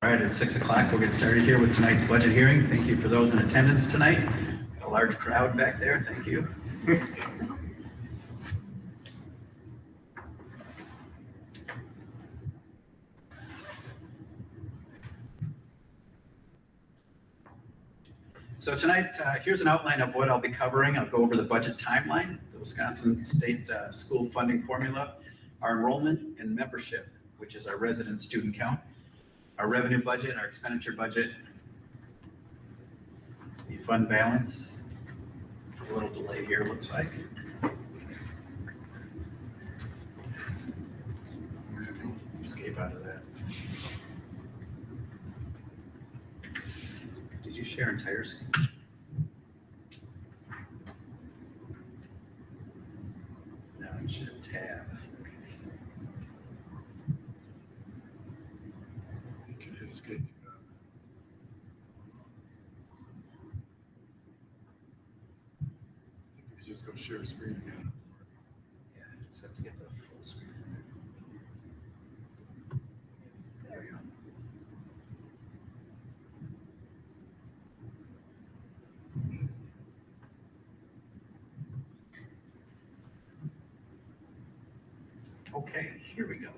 All right, it's 6 o'clock. We'll get started here with tonight's budget hearing. Thank you for those in attendance tonight. Got a large crowd back there. Thank you. So tonight, here's an outline of what I'll be covering. I'll go over the budget timeline, the Wisconsin State School Funding Formula, our enrollment and membership, which is our resident student count, our revenue budget, our expenditure budget, the fund balance. A little delay here, looks like. Escape out of that. Did you share entire screen? No, you should have tab. Okay. You can hit escape. I think you just go share screen again. Yeah, I just have to get the full screen. There we go. Okay, here we go.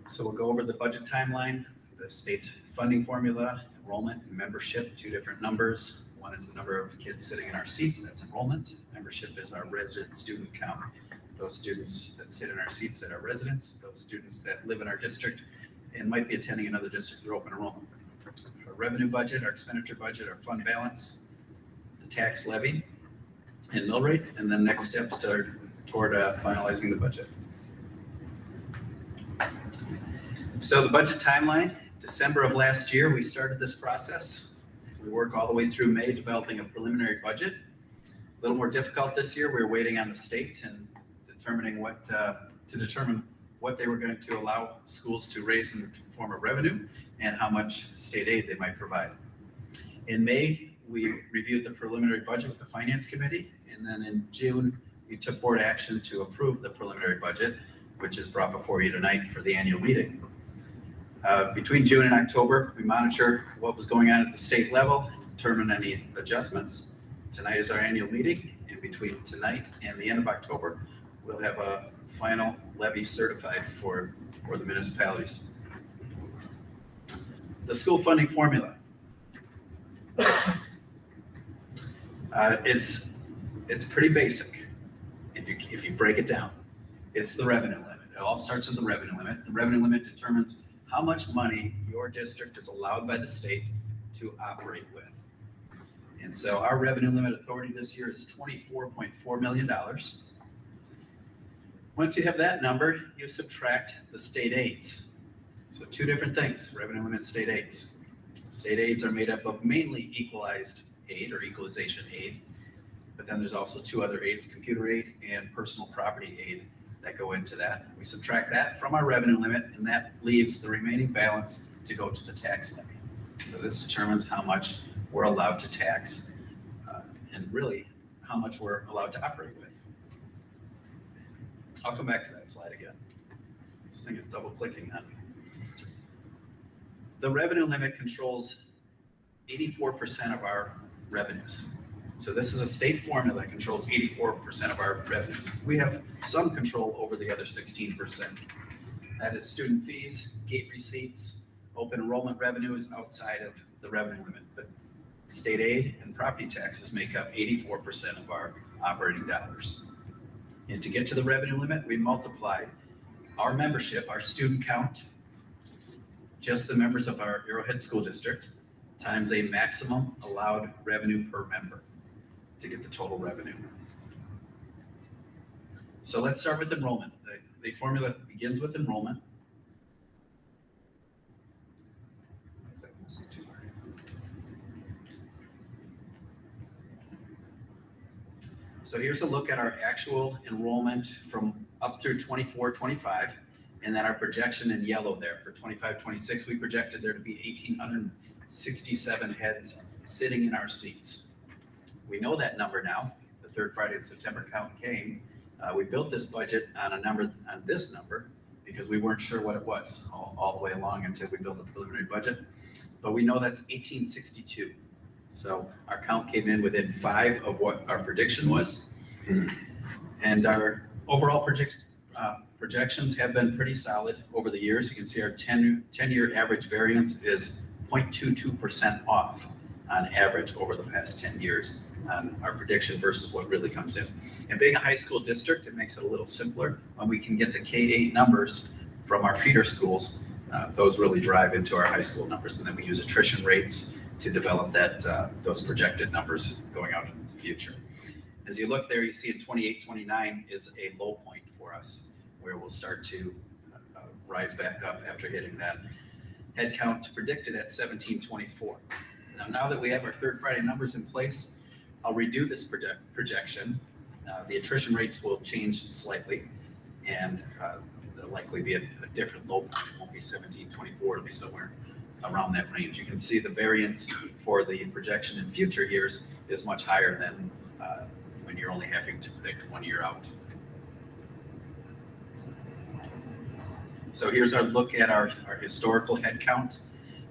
So we'll go over the budget timeline, the state funding formula, enrollment and membership, two different numbers. One is the number of kids sitting in our seats, that's enrollment. Membership is our resident student count. Those students that sit in our seats that are residents, those students that live in our district and might be attending another district through open enrollment. Our revenue budget, our expenditure budget, our fund balance, the tax levy and mill rate, and then next steps toward finalizing the budget. So the budget timeline, December of last year, we started this process. We work all the way through May developing a preliminary budget. A little more difficult this year. We were waiting on the state and determining what they were going to allow schools to raise in the form of revenue and how much state aid they might provide. In May, we reviewed the preliminary budget with the Finance Committee, and then in June, we took board action to approve the preliminary budget, which is brought before you tonight for the annual meeting. Between June and October, we monitor what was going on at the state level, determine any adjustments. Tonight is our annual meeting, and between tonight and the end of October, we'll have a final levy certified for the municipalities. The school funding formula. It's pretty basic if you break it down. It's the revenue limit. It all starts with the revenue limit. The revenue limit determines how much money your district is allowed by the state to operate with. And so our revenue limit authority this year is $24.4 million. Once you have that number, you subtract the state aids. So two different things, revenue limit, state aids. State aids are made up of mainly equalized aid or equalization aid, but then there's also two other aids, computer aid and personal property aid, that go into that. We subtract that from our revenue limit, and that leaves the remaining balance to go to the tax levy. So this determines how much we're allowed to tax and really how much we're allowed to operate with. I'll come back to that slide again. This thing is double clicking on me. The revenue limit controls 84% of our revenues. So this is a state formula that controls 84% of our revenues. We have some control over the other 16%. That is student fees, gate receipts, open enrollment revenues outside of the revenue limit. But state aid and property taxes make up 84% of our operating dollars. And to get to the revenue limit, we multiply our membership, our student count, just the members of our Arrowhead School District, times a maximum allowed revenue per member to get the total revenue. So let's start with enrollment. The formula begins with enrollment. So here's a look at our actual enrollment from up through 24-25, and then our projection in yellow there for 25-26. We projected there to be 1,867 heads sitting in our seats. We know that number now. The third Friday of September count came. We built this budget on this number, because we weren't sure what it was all the way along until we built the preliminary budget. But we know that's 1862. So our count came in within 5 of what our prediction was. And our overall projections have been pretty solid over the years. You can see our 10-year average variance is 0.22% off on average over the past 10 years on our prediction versus what really comes in. And being a high school district, it makes it a little simpler when we can get the K-8 numbers from our feeder schools. Those really drive into our high school numbers, and then we use attrition rates to develop those projected numbers going out into the future. As you look there, you see in 28-29 is a low point for us, where we'll start to rise back up after hitting that head count predicted at 1724. Now that we have our third Friday numbers in place, I'll redo this projection. The attrition rates will change slightly, and there'll likely be a different low point. It won't be 1724, it'll be somewhere around that range. You can see the variance for the projection in future years is much higher than when you're only having to predict 1 year out. So here's our look at our historical head count.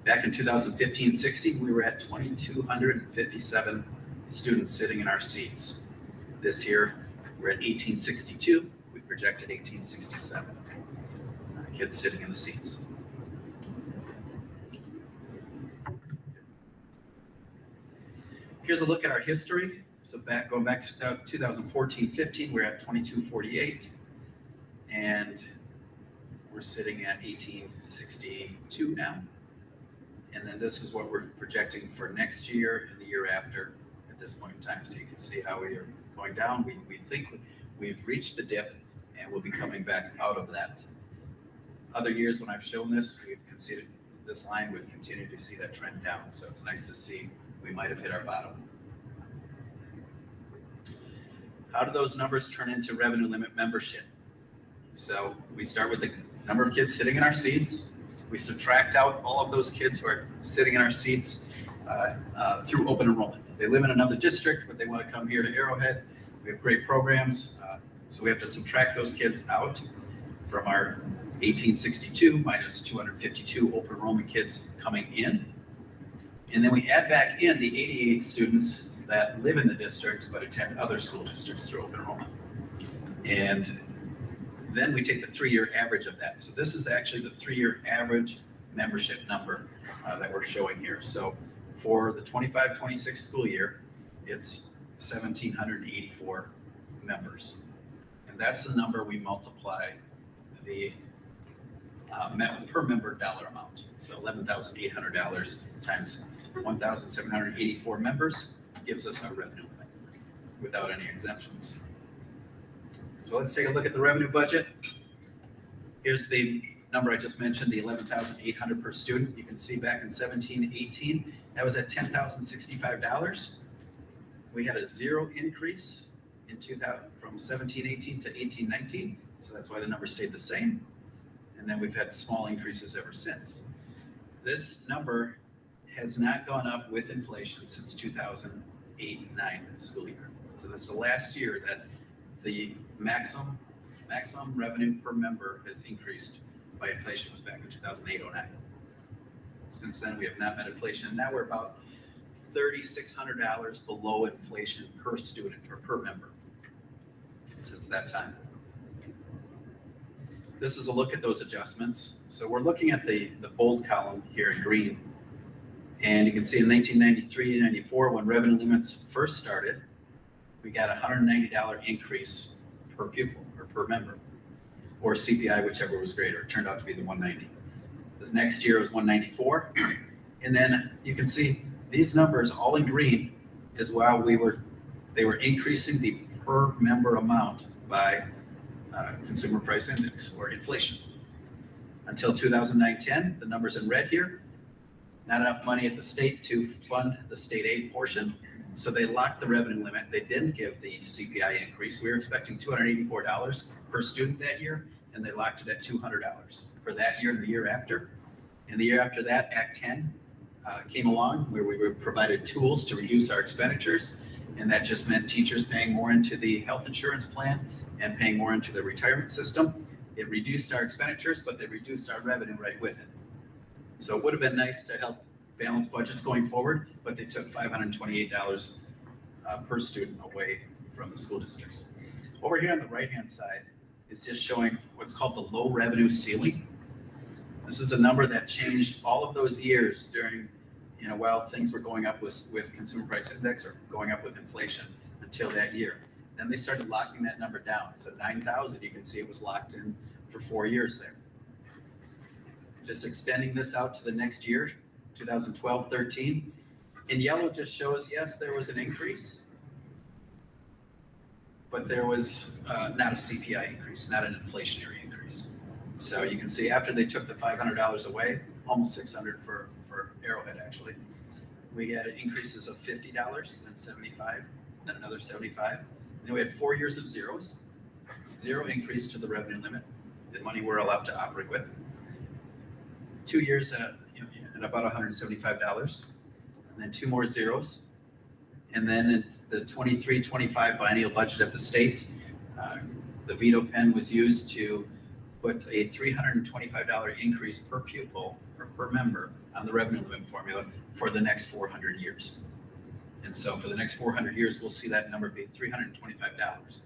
Back in 2015-16, we were at 2,257 students sitting in our seats. This year, we're at 1862. We projected 1867 kids sitting in the seats. Here's a look at our history. So going back to 2014-15, we're at 2248, and we're sitting at 1862 now. And then this is what we're projecting for next year and the year after at this point in time. So you can see how we are going down. We think we've reached the dip, and we'll be coming back out of that. Other years when I've shown this, we've considered this line would continue to see that trend down. So it's nice to see we might have hit our bottom. How do those numbers turn into revenue limit membership? So we start with the number of kids sitting in our seats. We subtract out all of those kids who are sitting in our seats through open enrollment. They live in another district, but they want to come here to Arrowhead. We have great programs, so we have to subtract those kids out from our 1862 minus 252 open enrollment kids coming in. And then we add back in the 88 students that live in the district but attend other school districts through open enrollment. And then we take the 3-year average of that. So this is actually the 3-year average membership number that we're showing here. So for the 25-26 school year, it's 1,784 members. And that's the number we multiply the per member dollar amount. So $11,800 times 1,784 members gives us our revenue limit without any exemptions. So let's take a look at the revenue budget. Here's the number I just mentioned, the $11,800 per student. You can see back in 17-18, that was at $10,065. We had a 0 increase in 2000 from 17-18 to 18-19. So that's why the number stayed the same. And then we've had small increases ever since. This number has not gone up with inflation since 2008-9 school year. So that's the last year that the maximum revenue per member has increased by inflation. Was back in 2008-09. Since then, we have not met inflation. Now we're about $3,600 below inflation per student or per member since that time. This is a look at those adjustments. So we're looking at the bold column here in green. And you can see in 1993-94, when revenue limits first started, we got a $190 increase per pupil or per member, or CPI, whichever was greater. It turned out to be the 190. The next year was 194. And then you can see these numbers all in green is while they were increasing the per member amount by consumer price index or inflation. Until 2009-10, the numbers in red here, not enough money at the state to fund the state aid portion. So they locked the revenue limit. They didn't give the CPI increase. We were expecting $284 per student that year, and they locked it at $200 for that year and the year after. And the year after that, Act 10 came along, where we were provided tools to reduce our expenditures. And that just meant teachers paying more into the health insurance plan and paying more into the retirement system. It reduced our expenditures, but they reduced our revenue right with it. So it would have been nice to help balance budgets going forward, but they took $528 per student away from the school districts. Over here on the right-hand side is just showing what's called the low revenue ceiling. This is a number that changed all of those years during, while things were going up with consumer price index or going up with inflation until that year. Then they started locking that number down. So 9,000, you can see it was locked in for 4 years there. Just extending this out to the next year, 2012-13. In yellow just shows, yes, there was an increase, but there was not a CPI increase, not an inflationary increase. So you can see after they took the $500 away, almost $600 for Arrowhead actually, we had increases of $50, then $75, then another $75. Then we had 4 years of zeros, zero increase to the revenue limit, the money we're allowed to operate with. 2 years at about $175, and then 2 more zeros. And then in the 23-25 biennial budget at the state, the veto pen was used to put a $325 increase per pupil or per member on the revenue limit formula for the next 400 years. And so for the next 400 years, we'll see that number be $325,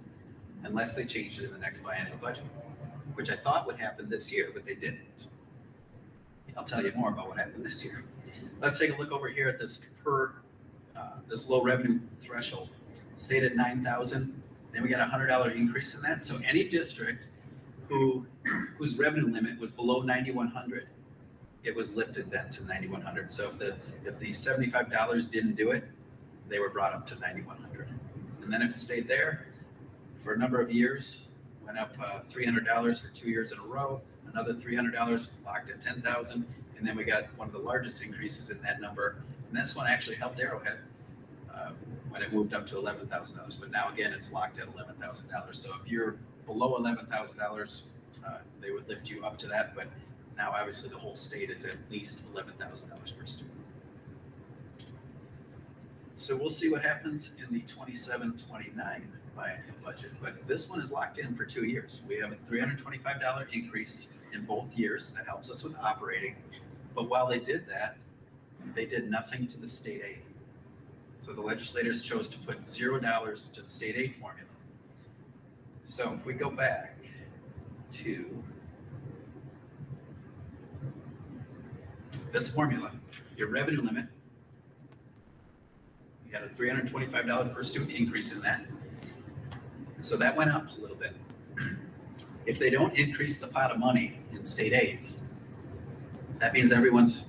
unless they change it in the next biennial budget, which I thought would happen this year, but they didn't. I'll tell you more about what happened this year. Let's take a look over here at this this low revenue threshold. Stayed at 9,000. Then we got a $100 increase in that. So any district whose revenue limit was below 9,100, it was lifted then to 9,100. So if the $75 didn't do it, they were brought up to 9,100. And then it stayed there for a number of years. Went up $300 for 2 years in a row. Another $300 locked at 10,000, and then we got one of the largest increases in that number, and this one actually helped Arrowhead when it moved up to $11,000. But now again, it's locked at $11,000. So if you're below $11,000, they would lift you up to that. But now obviously the whole state is at least $11,000 per student. So we'll see what happens in the 27-29 biennial budget, but this one is locked in for 2 years. We have a $325 increase in both years. That helps us with operating. But while they did that, they did nothing to the state aid. So the legislators chose to put $0 to the state aid formula. So if we go back to this formula, your revenue limit, you had a $325 per student increase in that. So that went up a little bit. If they don't increase the pot of money in state aids, that means everyone's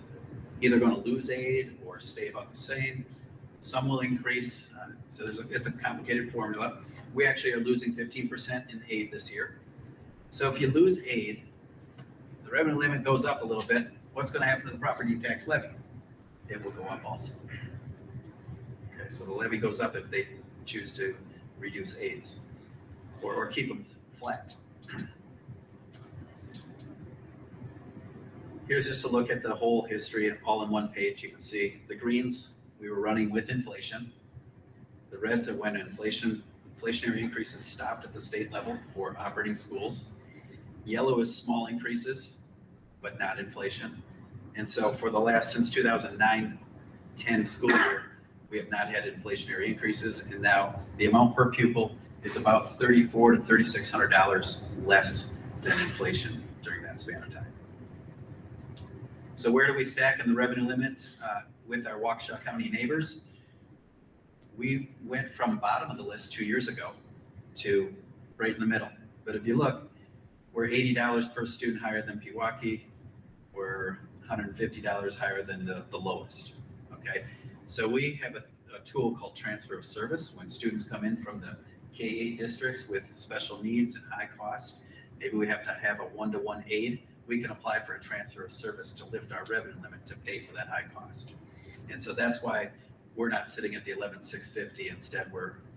either going to lose aid or stay about the same. Some will increase. So it's a complicated formula. We actually are losing 15% in aid this year. So if you lose aid, the revenue limit goes up a little bit. What's going to happen to the property tax levy? It will go up also. Okay, so the levy goes up if they choose to reduce aids or keep them flat. Here's just a look at the whole history all in one page. You can see the greens, we were running with inflation. The reds are when inflationary increases stopped at the state level for operating schools. Yellow is small increases, but not inflation. And so for the last, since 2009-10 school year, we have not had inflationary increases. And now the amount per pupil is about $3,400 to $3,600 less than inflation during that span of time. So where do we stack in the revenue limit with our Waukesha County neighbors? We went from bottom of the list 2 years ago to right in the middle. But if you look, we're $80 per student higher than Pewaukee. We're $150 higher than the lowest, okay? So we have a tool called transfer of service. When students come in from the K-8 districts with special needs and high cost, maybe we have to have a one-to-one aid, we can apply for a transfer of service to lift our revenue limit to pay for that high cost. And so that's why we're not sitting at the $11,650. Instead,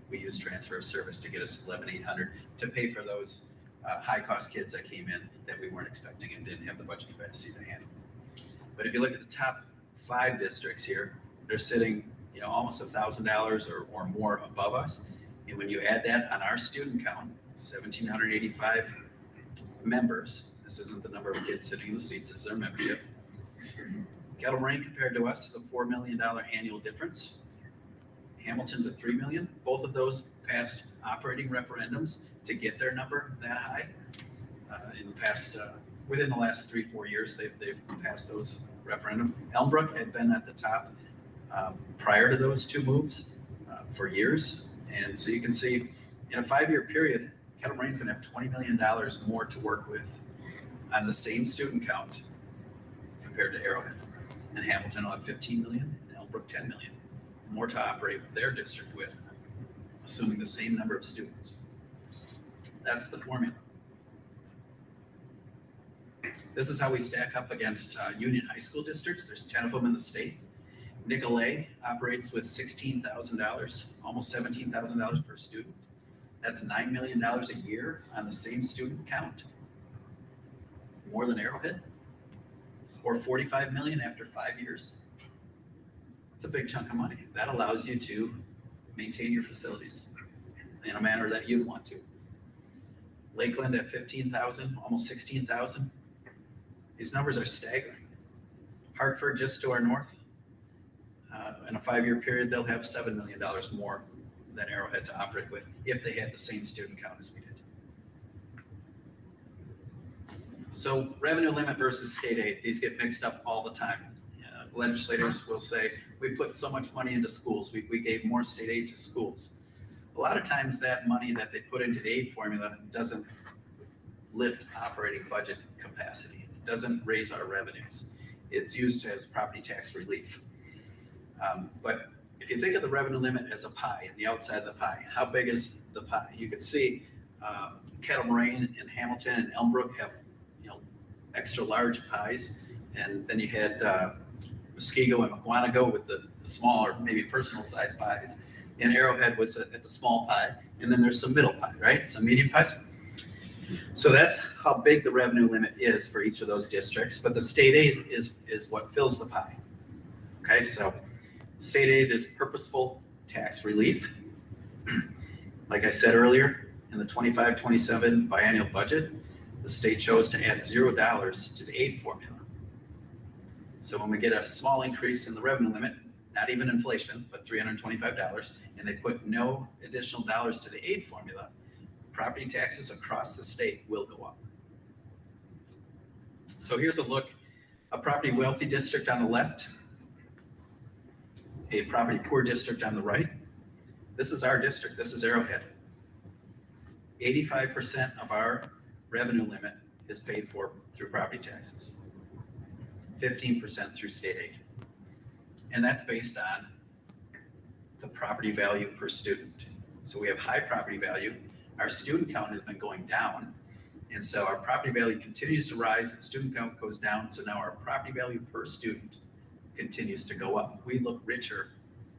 we use transfer of service to get us $11,800 to pay for those high cost kids that came in that we weren't expecting and didn't have the budget capacity to handle. But if you look at the top 5 districts here, they're sitting, almost $1,000 or more above us. And when you add that on our student count, 1,785, members. This isn't the number of kids sitting in the seats, this is their membership. Kettle Moraine compared to us is a $4 million annual difference. Hamilton's at $3 million. Both of those passed operating referendums to get their number that high. In the past, within the last 3-4 years, they've passed those referendum. Elmbrook had been at the top prior to those two moves for years. And so you can see in a 5-year period, Kettle Moraine's going to have $20 million more to work with on the same student count compared to Arrowhead. And Hamilton will have 15 million and Elmbrook 10 million more to operate their district with, assuming the same number of students. That's the formula. This is how we stack up against Union High School districts. There's 10 of them in the state. Nicolay operates with $16,000, almost $17,000 per student. That's $9 million a year on the same student count. More than Arrowhead, or $45 million after 5 years. It's a big chunk of money. That allows you to maintain your facilities in a manner that you'd want to. Lakeland at 15,000, almost 16,000. These numbers are staggering. Hartford just to our north, in a 5-year period, they'll have $7 million more than Arrowhead to operate with if they had the same student count as we did. So revenue limit versus state aid, these get mixed up all the time. Legislators will say, we put so much money into schools, we gave more state aid to schools. A lot of times that money that they put into the aid formula doesn't lift operating budget capacity. It doesn't raise our revenues. It's used as property tax relief. But if you think of the revenue limit as a pie, and the outside of the pie, how big is the pie? You can see Kettle Moraine and Hamilton and Elmbrook have extra large pies, and then you had Muskego and McWanago with the smaller, maybe personal size pies, and Arrowhead was at the small pie, and then there's some middle pie, right? Some medium pies. So that's how big the revenue limit is for each of those districts, but the state aid is what fills the pie. Okay, so state aid is purposeful tax relief. Like I said earlier, in the 25-27 biennial budget, the state chose to add $0 to the aid formula. So when we get a small increase in the revenue limit, not even inflation, but $325, and they put no additional dollars to the aid formula, property taxes across the state will go up. So here's a look, a property wealthy district on the left, a property poor district on the right. This is our district, this is Arrowhead. 85% of our revenue limit is paid for through property taxes, 15% through state aid. And that's based on the property value per student. So we have high property value. Our student count has been going down. And so our property value continues to rise and student count goes down. So now our property value per student continues to go up. We look richer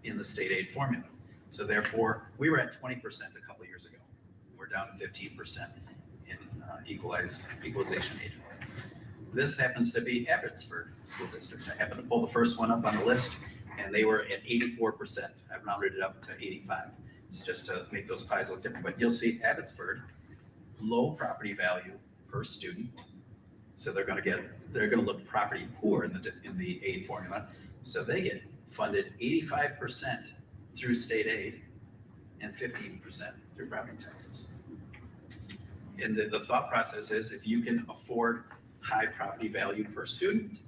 in the state aid formula. So therefore, we were at 20% a couple of years ago. We're down to 15% in equalization aid. This happens to be Abbotsford School District. I happened to pull the first one up on the list, and they were at 84%. I've rounded it up to 85. It's just to make those pies look different. But you'll see Abbotsford, low property value per student. So they're going to look property poor in the aid formula. So they get funded 85% through state aid and 15% through property taxes. And the thought process is if you can afford high property value per student,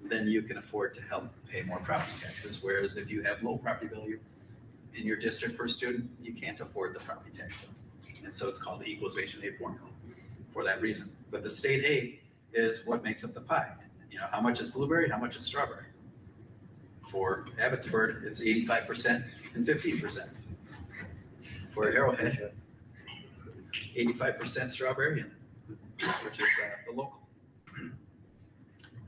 then you can afford to help pay more property taxes. Whereas if you have low property value in your district per student, you can't afford the property tax bill. And so it's called the equalization aid formula for that reason. But the state aid is what makes up the pie. How much is blueberry? How much is strawberry? For Abbotsford, it's 85% and 15%. For Arrowhead, 85% strawberry, which is the local.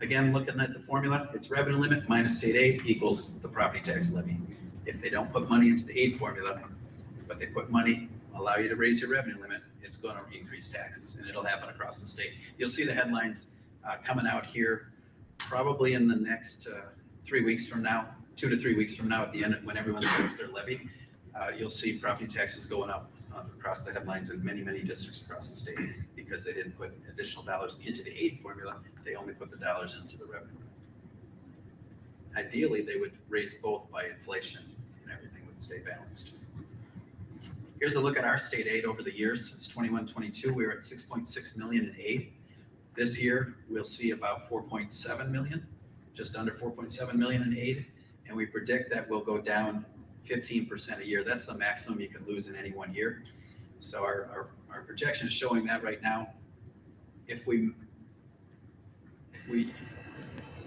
Again, looking at the formula, it's revenue limit minus state aid equals the property tax levy. If they don't put money into the aid formula, but they put money, allow you to raise your revenue limit, it's going to increase taxes, and it'll happen across the state. You'll see the headlines coming out here probably in the next 3 weeks from now, 2 to 3 weeks from now at the end when everyone gets their levy. You'll see property taxes going up across the headlines in many, many districts across the state because they didn't put additional dollars into the aid formula. They only put the dollars into the revenue. Ideally, they would raise both by inflation and everything would stay balanced. Here's a look at our state aid over the years. Since 21-22, we were at 6.6 million in aid. This year, we'll see about 4.7 million, just under 4.7 million in aid. And we predict that we'll go down 15% a year. That's the maximum you can lose in any 1 year. So our projection is showing that right now. If we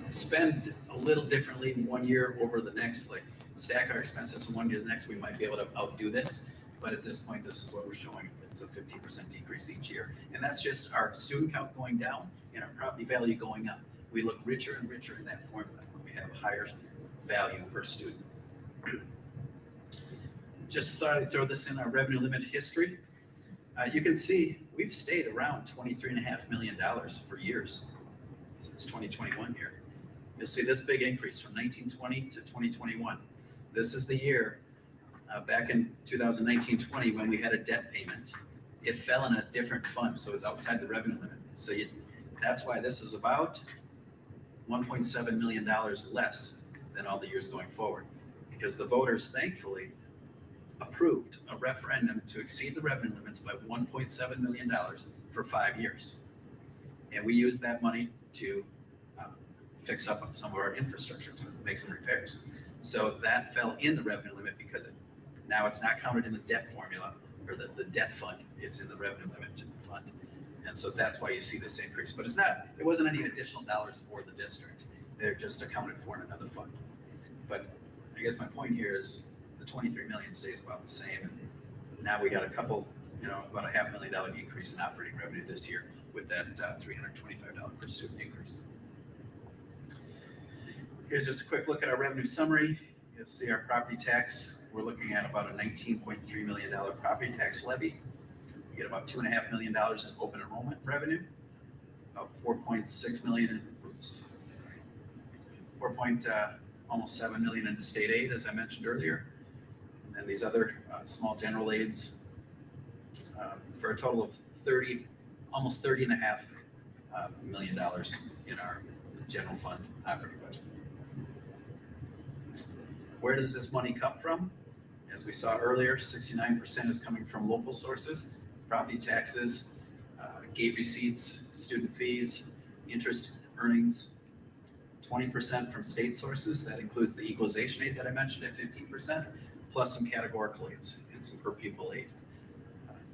spend a little differently in 1 year over the next, like stack our expenses from 1 year to the next, we might be able to outdo this. But at this point, this is what we're showing. It's a 50% decrease each year. And that's just our student count going down and our property value going up. We look richer and richer in that formula when we have a higher value per student. Just thought I'd throw this in our revenue limit history. You can see we've stayed around $23.5 million for years since 2021 here. You'll see this big increase from 1920 to 2021. This is the year back in 2019-20 when we had a debt payment. It fell in a different fund, so it's outside the revenue limit. So that's why this is about $1.7 million less than all the years going forward, because the voters thankfully approved a referendum to exceed the revenue limits by $1.7 million for 5 years. And we used that money to fix up some of our infrastructure, to make some repairs. So that fell in the revenue limit because now it's not counted in the debt formula or the debt fund, it's in the revenue limit fund. And so that's why you see this increase. But it wasn't any additional dollars for the district. They're just accounted for in another fund. But I guess my point here is the 23 million stays about the same. And now we got a couple, about a $500,000 increase in operating revenue this year with that $325 per student increase. Here's just a quick look at our revenue summary. You'll see our property tax. We're looking at about a $19.3 million property tax levy. We get about $2.5 million in open enrollment revenue, about almost 7 million in state aid, as I mentioned earlier. And then these other small general aids for a total of almost $30.5 million in our general fund operating budget. Where does this money come from? As we saw earlier, 69% is coming from local sources, property taxes, gate receipts, student fees, interest earnings, 20% from state sources. That includes the equalization aid that I mentioned at 15%, plus some categorical aids and some per pupil aid.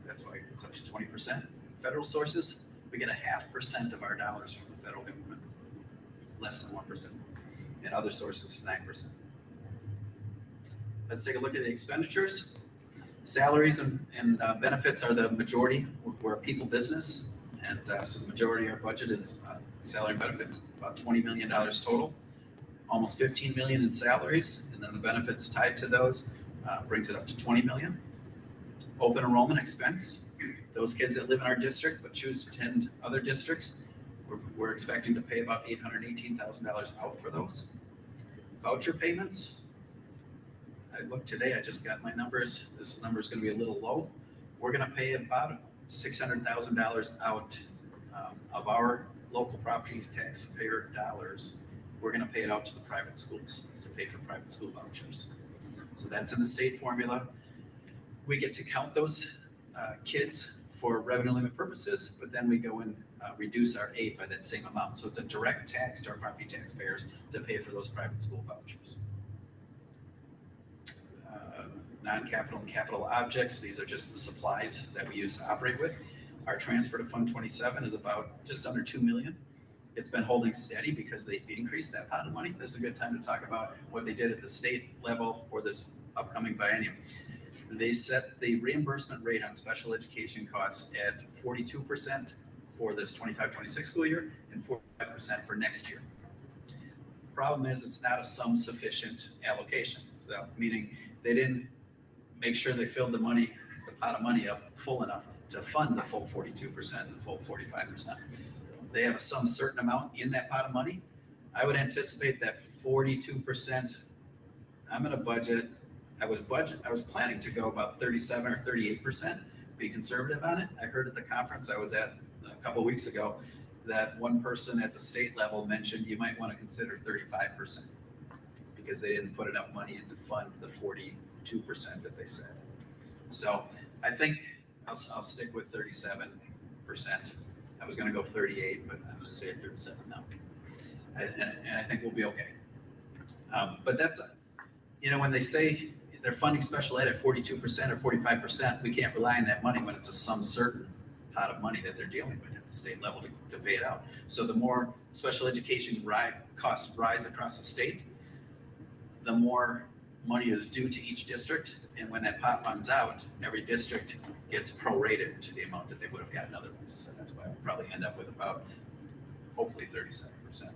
That's why it's up to 20%. Federal sources, we get 0.5% of our dollars from the federal government, less than 1%. And other sources, 9%. Let's take a look at the expenditures. Salaries and benefits are the majority. We're a people business, and so the majority of our budget is salary and benefits, about $20 million total, almost 15 million in salaries, and then the benefits tied to those brings it up to 20 million. Open enrollment expense, those kids that live in our district but choose to attend other districts, we're expecting to pay about $818,000 out for those. Voucher payments, I looked today, I just got my numbers. This number is going to be a little low. We're going to pay about $600,000 out of our local property taxpayer dollars. We're going to pay it out to the private schools to pay for private school vouchers. So that's in the state formula. We get to count those kids for revenue limit purposes, but then we go and reduce our aid by that same amount. So it's a direct tax to our property taxpayers to pay for those private school vouchers. Non-capital and capital objects, these are just the supplies that we use to operate with. Our transfer to Fund 27 is about just under 2 million. It's been holding steady because they increased that pot of money. This is a good time to talk about what they did at the state level for this upcoming biennium. They set the reimbursement rate on special education costs at 42% for this 25-26 school year and 45% for next year. Problem is, it's not a sum sufficient allocation. So, meaning they didn't make sure they filled the pot of money up full enough to fund the full 42% and the full 45%. They have some certain amount in that pot of money. I would anticipate that 42%, I'm going to budget I was planning to go about 37 or 38%, be conservative on it. I heard at the conference I was at a couple of weeks ago that one person at the state level mentioned you might want to consider 35% because they didn't put enough money in to fund the 42% that they said. So I think I'll stick with 37%. I was going to go 38, but I'm going to stay at 37 now. And I think we'll be okay. But that's, when they say they're funding special ed at 42% or 45%, we can't rely on that money when it's a some certain pot of money that they're dealing with at the state level to pay it out. So the more special education costs rise across the state, the more money is due to each district. And when that pot runs out, every district gets prorated to the amount that they would have gotten otherwise. So that's why we'll probably end up with about, hopefully 37%.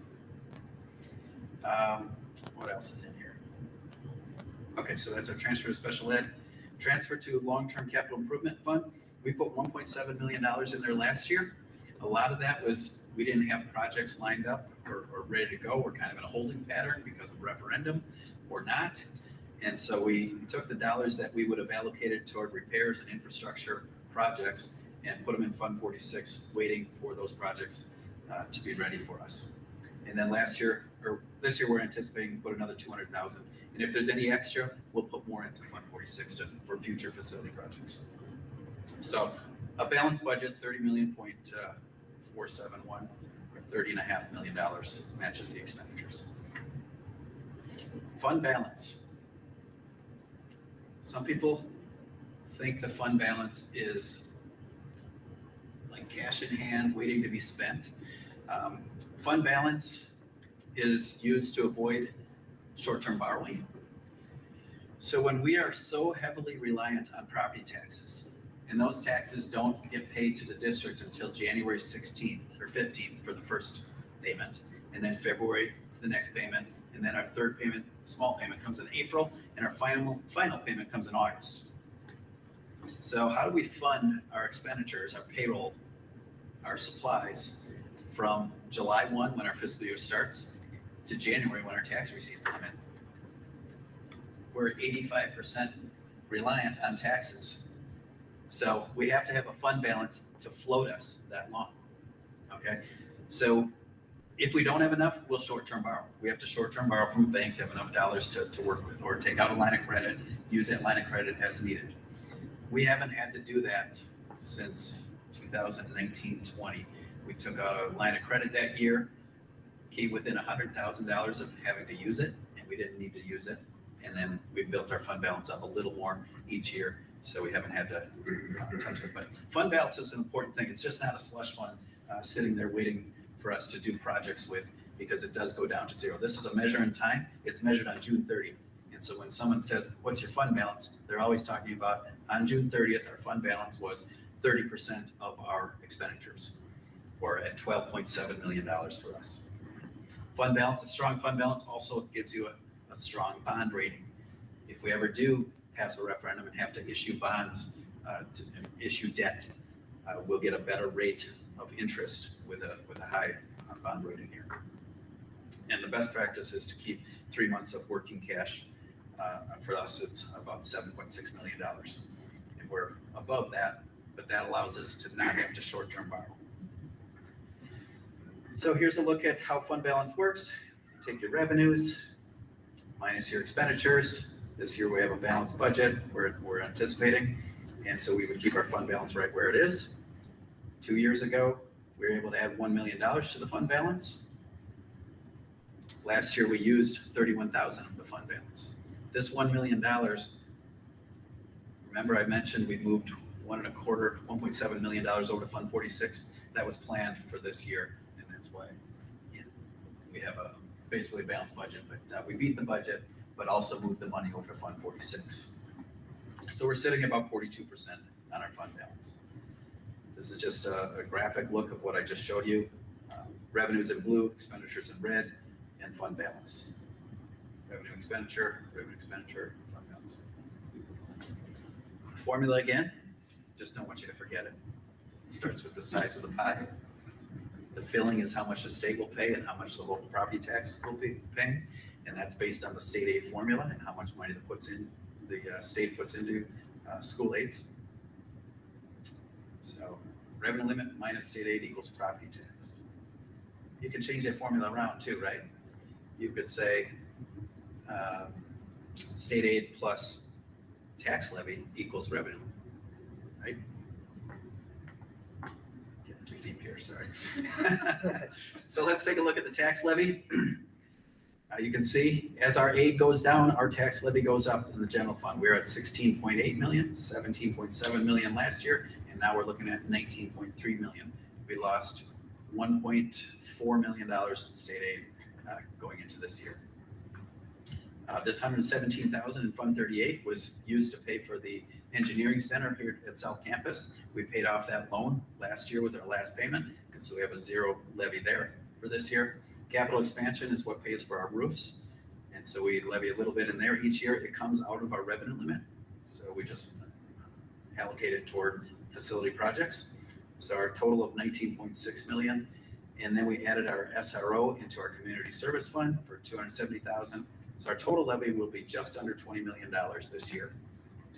What else is in here? Okay, so that's our transfer to special ed. Transfer to long-term capital improvement fund. We put $1.7 million in there last year. A lot of that was we didn't have projects lined up or ready to go. We're kind of in a holding pattern because of referendum or not. And so we took the dollars that we would have allocated toward repairs and infrastructure projects and put them in Fund 46, waiting for those projects to be ready for us. And then this year, we're anticipating to put another 200,000. And if there's any extra, we'll put more into Fund 46 for future facility projects. So a balanced budget, $30.471 or $30.5 million matches the expenditures. Fund balance. Some people think the fund balance is like cash in hand waiting to be spent. Fund balance is used to avoid short-term borrowing. So when we are so heavily reliant on property taxes, and those taxes don't get paid to the district until January 16th or 15th for the first payment, and then February, the next payment, and then our third payment, small payment, comes in April, and our final payment comes in August. So how do we fund our expenditures, our payroll, our supplies from July 1, when our fiscal year starts, to January, when our tax receipts come in? We're 85% reliant on taxes. So we have to have a fund balance to float us that long, okay? So if we don't have enough, we'll short-term borrow. We have to short-term borrow from a bank to have enough dollars to work with, or take out a line of credit, use that line of credit as needed. We haven't had to do that since 2019-20. We took out a line of credit that year, came within $100,000 of having to use it, and we didn't need to use it. And then we built our fund balance up a little more each year, so we haven't had to touch it. But fund balance is an important thing. It's just not a slush fund sitting there waiting for us to do projects with, because it does go down to zero. This is a measure in time. It's measured on June 30th. And so when someone says, what's your fund balance? They're always talking about, on June 30th, our fund balance was 30% of our expenditures, or at $12.7 million for us. Fund balance, a strong fund balance also gives you a strong bond rating. If we ever do pass a referendum and have to issue bonds, to issue debt, we'll get a better rate of interest with a high bond rating here. And the best practice is to keep 3 months of working cash. For us, it's about $7.6 million. And we're above that, but that allows us to not have to short-term borrow. So here's a look at how fund balance works. Take your revenues minus your expenditures. This year we have a balanced budget we're anticipating, and so we would keep our fund balance right where it is. 2 years ago, we were able to add $1 million to the fund balance. Last year we used $31,000 of the fund balance. This $1 million, remember I mentioned we moved $1.7 million over to Fund 46. That was planned for this year, and that's why we have a basically balanced budget. But we beat the budget, but also moved the money over to Fund 46. So we're sitting about 42% on our fund balance. This is just a graphic look of what I just showed you. Revenues in blue, expenditures in red, and fund balance. Revenue, expenditure, fund balance. Formula again, just don't want you to forget it. It starts with the size of the pie. The filling is how much the state will pay and how much the local property tax will be paying. And that's based on the state aid formula and how much money that puts in the state puts into school aids. So revenue limit minus state aid equals property tax. You can change that formula around too, right? You could say state aid plus tax levy equals revenue, right? Getting too deep here, sorry. So let's take a look at the tax levy. You can see as our aid goes down, our tax levy goes up in the general fund. We're at 16.8 million, 17.7 million last year, and now we're looking at 19.3 million. We lost $1.4 million in state aid going into this year. This 117,000 in Fund 38 was used to pay for the engineering center here at South Campus. We paid off that loan. Last year was our last payment, and so we have a zero levy there for this year. Capital expansion is what pays for our roofs, and so we levy a little bit in there each year. It comes out of our revenue limit, so we just allocate it toward facility projects. So our total of 19.6 million, and then we added our SRO into our community service fund for 270,000. So our total levy will be just under $20 million this year,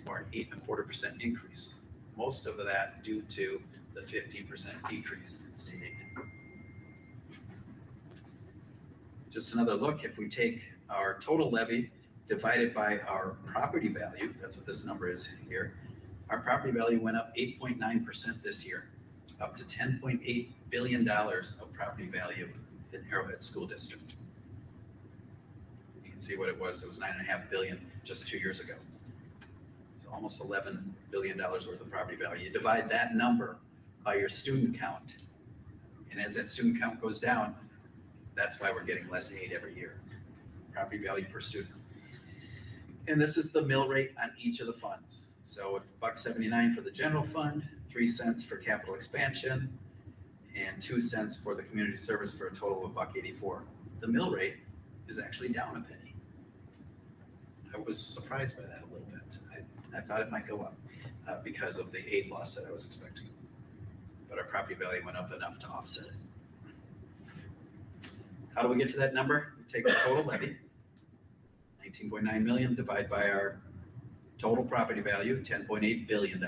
or an 8.25% increase. Most of that due to the 15% decrease in state aid. Just another look, if we take our total levy divided by our property value, that's what this number is here. Our property value went up 8.9% this year, up to $10.8 billion of property value in Arrowhead School District. You can see what it was 9.5 billion just 2 years ago. So almost $11 billion worth of property value. You divide that number by your student count. And as that student count goes down, that's why we're getting less aid every year, property value per student. And this is the mill rate on each of the funds. So $1.79 for the general fund, 3 cents for capital expansion, and 2 cents for the community service for a total of $1.84. The mill rate is actually down a penny. I was surprised by that a little bit. I thought it might go up because of the aid loss that I was expecting. But our property value went up enough to offset it. How do we get to that number? We take the total levy, 19.9 million, divide by our total property value, $10.8 billion,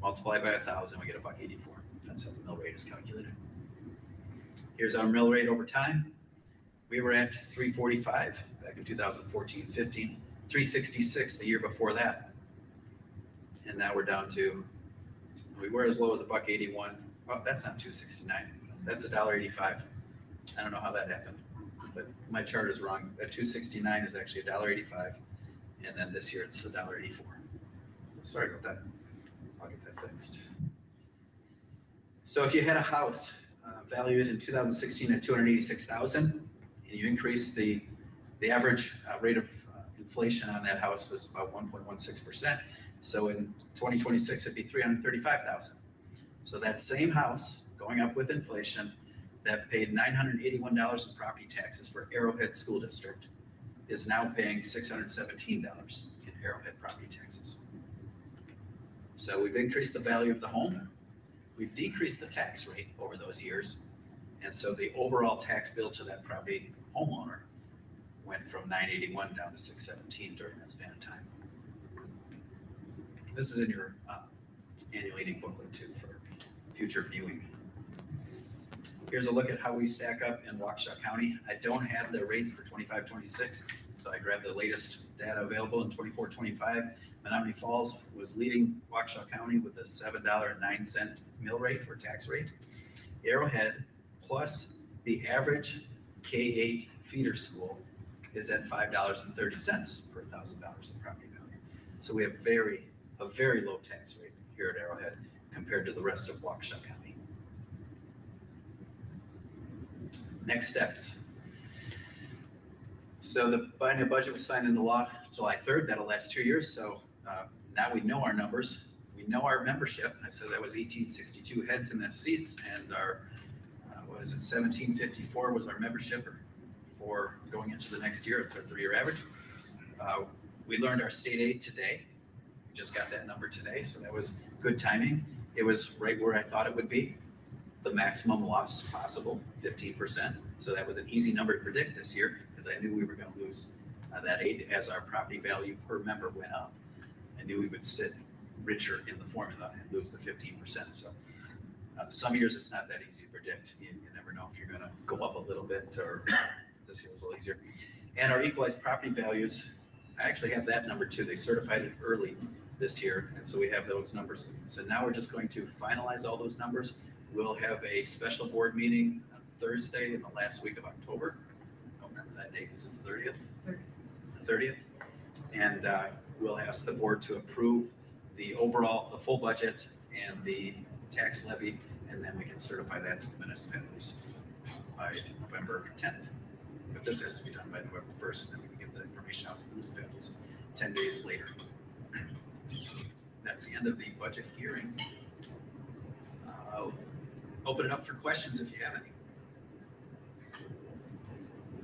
multiply by 1,000, we get $1.84. That's how the mill rate is calculated. Here's our mill rate over time. We were at 345 back in 2014-15, 366 the year before that. And now we're down to, we were as low as $1.81. Well, that's not 269. That's $1.85. I don't know how that happened, but my chart is wrong. That 269 is actually $1.85, and then this year it's $1.84. So sorry about that. I'll get that fixed. So if you had a house valued in 2016 at $286,000, and you increase the average rate of inflation on that house was about 1.16%. So in 2026 it'd be $335,000. So that same house going up with inflation that paid $981 in property taxes for Arrowhead School District is now paying $617 in Arrowhead property taxes. So we've increased the value of the home. We've decreased the tax rate over those years. And so the overall tax bill to that property homeowner went from $981 down to $617 during that span of time. This is in your annual meeting booklet too for future viewing. Here's a look at how we stack up in Waukesha County. I don't have the rates for 25-26, so I grabbed the latest data available in 24-25. Menominee Falls was leading Waukesha County with a $7.09 mill rate or tax rate. Arrowhead plus the average K-8 feeder school is at $5.30 per $1,000 in property value. So we have a very low tax rate here at Arrowhead compared to the rest of Waukesha County. Next steps. So the biennial budget was signed into law July 3rd. That'll last 2 years. So now we know our numbers. We know our membership. I said that was 1,862 heads in the seats, and our, 1,754 was our membership for going into the next year. It's our 3-year average. We learned our state aid today. We just got that number today, so that was good timing. It was right where I thought it would be. The maximum loss possible, 15%. So that was an easy number to predict this year because I knew we were going to lose that aid as our property value per member went up. I knew we would sit richer in the formula and lose the 15%. So some years it's not that easy to predict. You never know if you're going to go up a little bit or this year was a little easier. And our equalized property values, I actually have that number too. They certified it early this year, and so we have those numbers. So now we're just going to finalize all those numbers. We'll have a special board meeting on Thursday in the last week of October. I don't remember that date. Is it the 30th? The 30th. And we'll ask the board to approve the full budget and the tax levy, and then we can certify that to the municipalities by November 10th. But this has to be done by November 1st, and then we can get the information out to the municipalities 10 days later. That's the end of the budget hearing. I'll open it up for questions if you have any.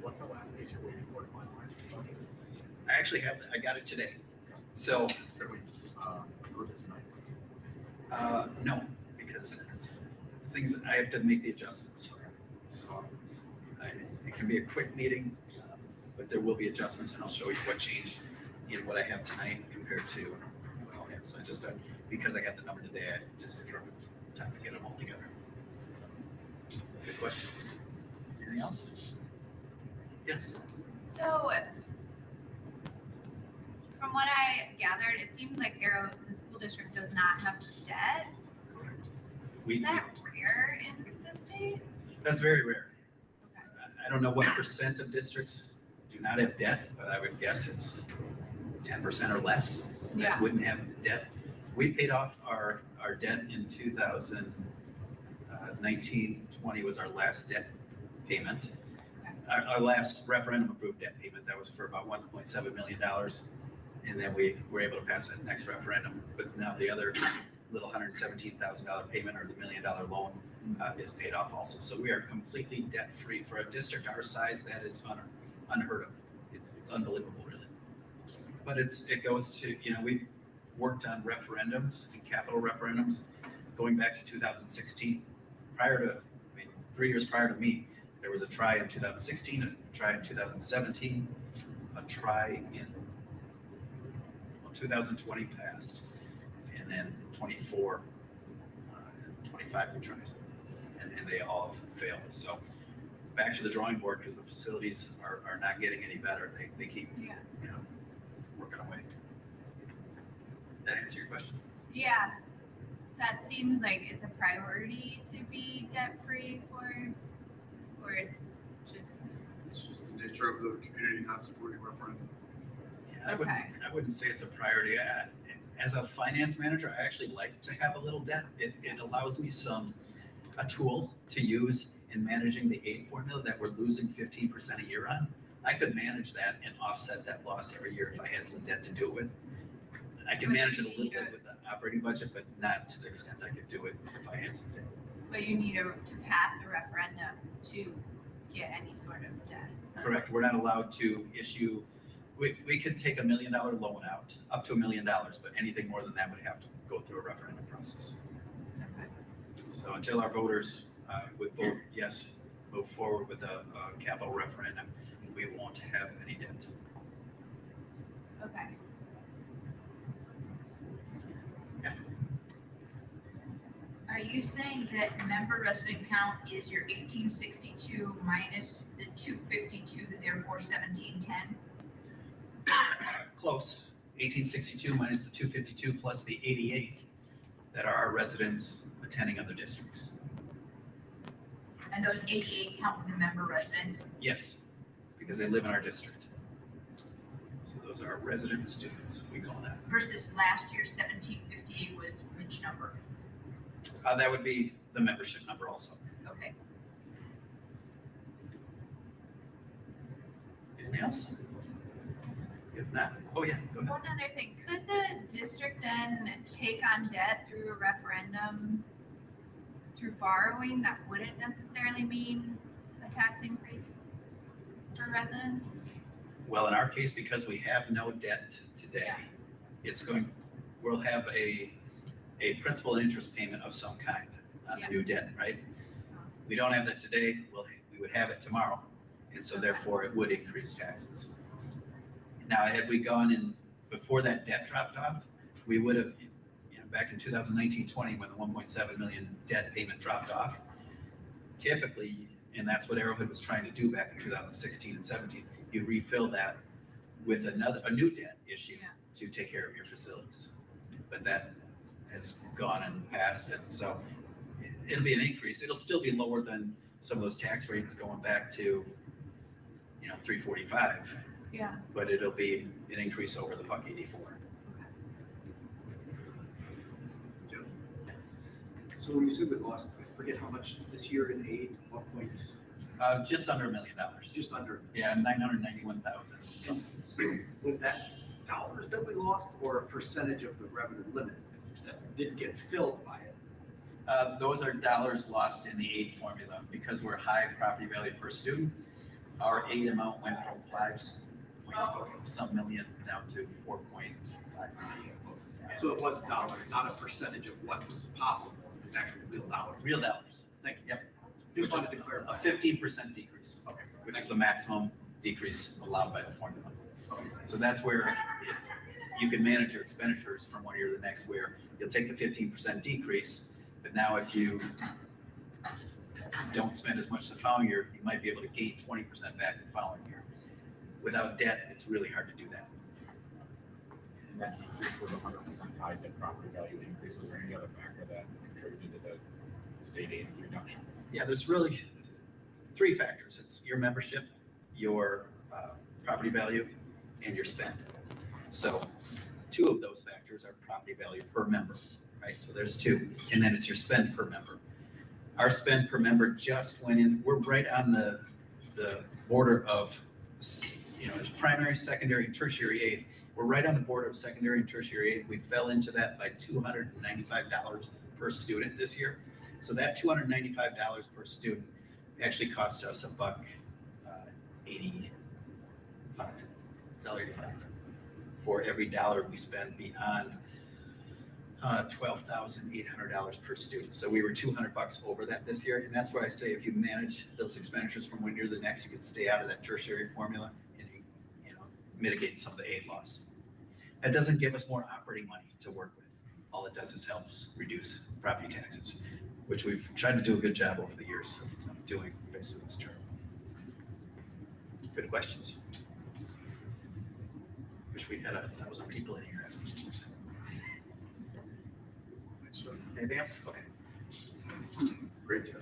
What's the last piece you're waiting for to finalize the budget? I got it today. So, Can we approve it tonight? no, because I have to make the adjustments. So it can be a quick meeting, but there will be adjustments, and I'll show you what changed in what I have tonight compared to what I'll have. So I just, because I got the number today, I just determined time to get them all together. Good question. Anything else? Yes. So, from what I gathered, it seems like the school district does not have debt. Is that rare in the state? That's very rare. Okay. I don't know what percent of districts do not have debt, but I would guess it's 10% or less that wouldn't have debt. We paid off our debt in 2019, 20 was our last debt payment. Our last referendum approved debt payment, that was for about $1.7 million. And then we were able to pass that next referendum. But now the other little $117,000 payment or the $1 million loan is paid off also. So we are completely debt-free for a district our size. That is unheard of. It's unbelievable, really. But it goes to, we've worked on referendums and capital referendums going back to 2016. 3 years prior to me, there was a try in 2016, a try in 2017, a try in 2020 passed, and then 24, 25 we tried, and they all failed. So back to the drawing board, because the facilities are not getting any better. They keep working away. That answer your question? Yeah, that seems like it's a priority to be debt-free or just. It's just the nature of the community not supporting referendum. Yeah, I wouldn't say it's a priority. As a finance manager, I actually like to have a little debt. It allows me a tool to use in managing the aid formula that we're losing 15% a year on. I could manage that and offset that loss every year if I had some debt to do it with. I can manage it a little bit with the operating budget, but not to the extent I could do it if I had some debt. But you need to pass a referendum to get any sort of debt. Correct. We're not allowed to issue. We could take $1 million loan out, up to $1 million, but anything more than that would have to go through a referendum process. Okay. So until our voters would vote yes, move forward with a capital referendum, we won't have any debt. Okay. Yeah. Are you saying that member resident count is your 1862 minus the 252, therefore 1710? Close. 1862 minus the 252 plus the 88 that are our residents attending other districts. And those 88 count with the member resident? Yes, because they live in our district. So those are our resident students, we call that. Versus last year, 1758 was which number? That would be the membership number also. Okay. Anything else? If not, oh yeah, go ahead. One other thing, could the district then take on debt through a referendum, through borrowing, that wouldn't necessarily mean a tax increase for residents? Well, in our case, because we have no debt today, we'll have a principal and interest payment of some kind on the new debt, right? We don't have that today, we would have it tomorrow, and so therefore it would increase taxes. Now, had we gone in before that debt dropped off, we would have, back in 2019-20, when the 1.7 million debt payment dropped off, typically, and that's what Arrowhead was trying to do back in 2016 and 17, you refill that with a new debt issue Yeah. to take care of your facilities. But that has gone and passed, and so it'll be an increase. It'll still be lower than some of those tax rates going back to, 345, Yeah. but it'll be an increase over the buck 84. So when you said we lost, I forget how much this year in aid, what point, Just under $1 million. just under. Yeah, 991,000 something. Was that dollars that we lost or a percentage of the revenue limit that didn't get filled by it? Those are dollars lost in the aid formula because we're high property value per student. Our aid amount went from 5 some million down to 4.5 million. So it was dollars, not a percentage of what was possible. It was actually real dollars. Real dollars. Thank you. Yep. Just wanted to A clarify. 15% decrease, Okay. which is the maximum decrease allowed by the formula. Okay. So that's where if you can manage your expenditures from one year to the next, where you'll take the 15% decrease, but now if you don't spend as much the following year, you might be able to gain 20% back the following year. Without debt, it's really hard to do that. And that decrease was 100% tied to property value increase. Was there any other factor that contributed to the state aid reduction? Yeah, there's really 3 factors. It's your membership, your property value, and your spend. So 2 of those factors are property value per member, right? So there's 2, and then it's your spend per member. Our spend per member just went in, we're right on the border of, there's primary, secondary, and tertiary aid. We're right on the border of secondary and tertiary aid. We fell into that by $295 per student this year. So that $295 per student actually costs us $1.85 for every dollar we spend beyond $12,800 per student. So we were $200 over that this year. And that's why I say if you manage those expenditures from one year to the next, you can stay out of that tertiary formula and mitigate some of the aid loss. That doesn't give us more operating money to work with. All it does is helps reduce property taxes, which we've tried to do a good job over the years of doing based on this term. Good questions. Wish we had 1,000 people in here asking things. Anything else? Okay. Great job.